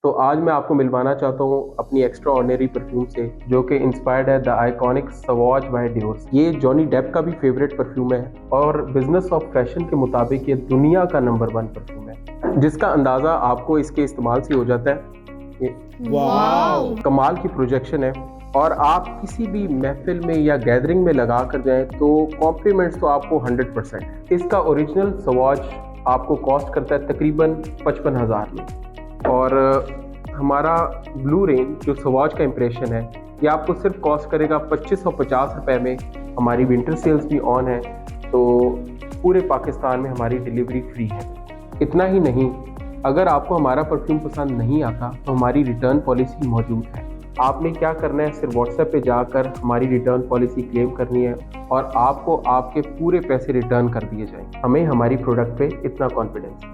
तो आज मैं आपको मिलवाना चाहता हूँ अपनी एक्स्ट्रा ऑर्डिनरी परफ्यूम से, जो कि इंस्पायर्ड है द आइकॉनिक सवाज बाय डियोर। ये जॉनी डेप का भी फेवरेट परफ्यूम है और बिजनेस ऑफ फैशन के मुताबिक ये दुनिया का नंबर 1 परफ्यूम है, जिसका अंदाज़ा आपको इसके इस्तेमाल से हो जाता है। वाव! कमाल की प्रोजेक्शन है और आप किसी भी महफिल में या गैदरिंग में लगा कर जाएं तो कॉम्प्लीमेंट्स तो आपको 100%। इसका ओरिजिनल सवाज आपको कॉस्ट करता है तकरीबन 55,000 में, और हमारा ब्लू रेंज जो सवाज का इम्प्रेशन है ये आपको सिर्फ कॉस्ट करेगा 2550 रुपये में। हमारी विंटर सेल्स भी ऑन है, तो पूरे पाकिस्तान में हमारी डिलीवरी फ्री है। इतना ही नहीं, अगर आपको हमारा परफ्यूम पसंद नहीं आता तो हमारी रिटर्न पॉलिसी मौजूद है। आपने क्या करना है, सिर्फ व्हाट्सएप पे जाकर हमारी रिटर्न पॉलिसी क्लेम करनी है और आपको आपके पूरे पैसे रिटर्न कर दिए जाएंगे। हमें हमारी प्रोडक्ट पे इतना कॉन्फिडेंस है।